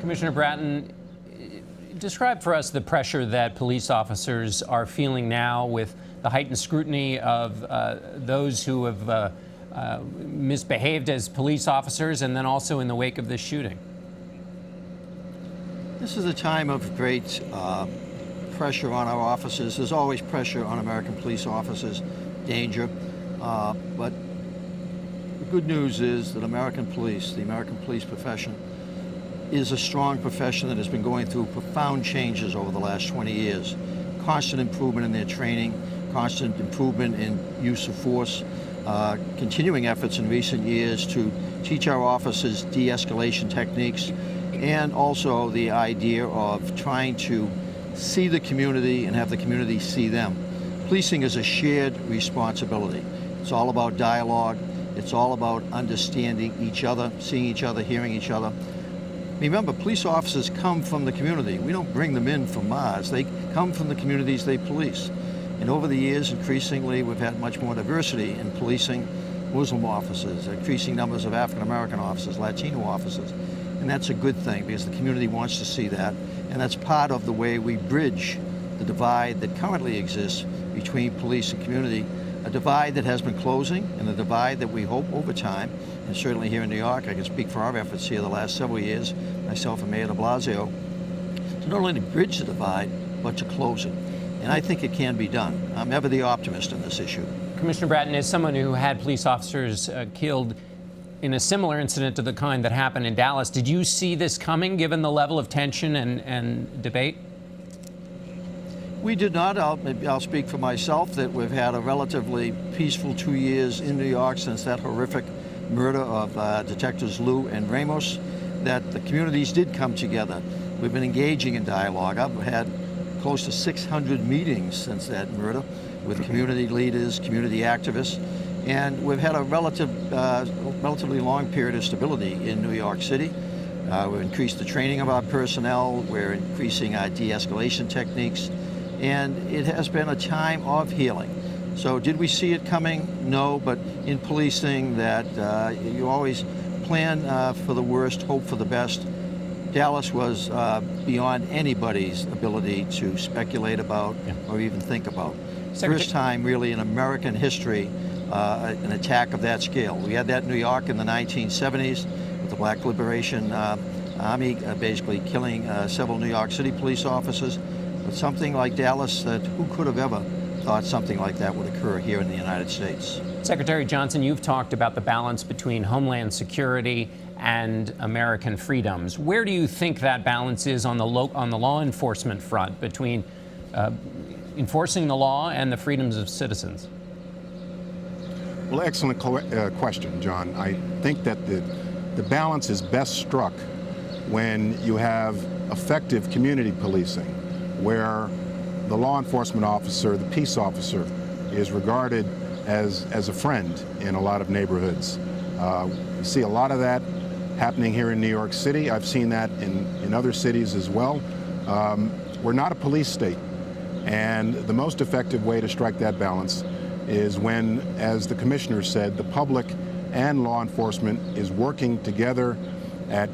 Commissioner Bratton, describe for us the pressure that police officers are feeling now with the heightened scrutiny of those who have misbehaved as police officers, and then also in the wake of this shooting. This is a time of great pressure on our officers. There's always pressure on American police officers, danger, but the good news is that American police, the American police profession, is a strong profession that has been going through profound changes over the last 20 years. Constant improvement in their training, constant improvement in use of force, continuing efforts in recent years to teach our officers de-escalation techniques, and also the idea of trying to see the community and have the community see them. Policing is a shared responsibility. It's all about dialogue. It's all about understanding each other, seeing each other, hearing each other. Remember, police officers come from the community. We don't bring them in from Mars. They come from the communities they police. And over the years, increasingly, we've had much more diversity in policing. Muslim officers, increasing numbers of African-American officers, Latino officers. And that's a good thing because the community wants to see that. And that's part of the way we bridge the divide that currently exists between police and community, a divide that has been closing and a divide that we hope over time, and certainly here in New York, I can speak for our efforts here the last several years, myself and Mayor de Blasio, to not only bridge the divide, but to close it. And I think it can be done. I'm ever the optimist in this issue. Commissioner Bratton, as someone who had police officers killed in a similar incident to the kind that happened in Dallas, did you see this coming, given the level of tension and debate? We did not. I'll speak for myself that we've had a relatively peaceful 2 years in New York since that horrific murder of Detectives Liu and Ramos, that the communities did come together. We've been engaging in dialogue. I've had close to 600 meetings since that murder with community leaders, community activists, and we've had a relatively long period of stability in New York City. We've increased the training of our personnel. We're increasing our de-escalation techniques. And it has been a time of healing. So did we see it coming? No, but in policing that you always plan for the worst, hope for the best. Dallas was beyond anybody's ability to speculate about or even think about. First time really in American history, an attack of that scale. We had that in New York in the 1970s with the Black Liberation Army basically killing several New York City police officers. But something like Dallas, that who could have ever thought something like that would occur here in the United States? Secretary Johnson, you've talked about the balance between Homeland Security and American freedoms. Where do you think that balance is on the law enforcement front between enforcing the law and the freedoms of citizens? Well, excellent question, John. I think that the balance is best struck when you have effective community policing, where the law enforcement officer, the peace officer, is regarded as a friend in a lot of neighborhoods. You see a lot of that happening here in New York City. I've seen that in other cities as well. We're not a police state, and the most effective way to strike that balance is when, as the commissioner said, the public and law enforcement is working together at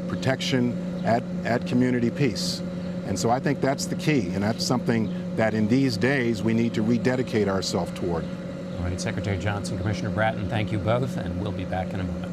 protection, at community peace. And so I think that's the key, and that's something that in these days we need to rededicate ourselves toward. All right, Secretary Johnson, Commissioner Bratton, thank you both, and we'll be back in a moment.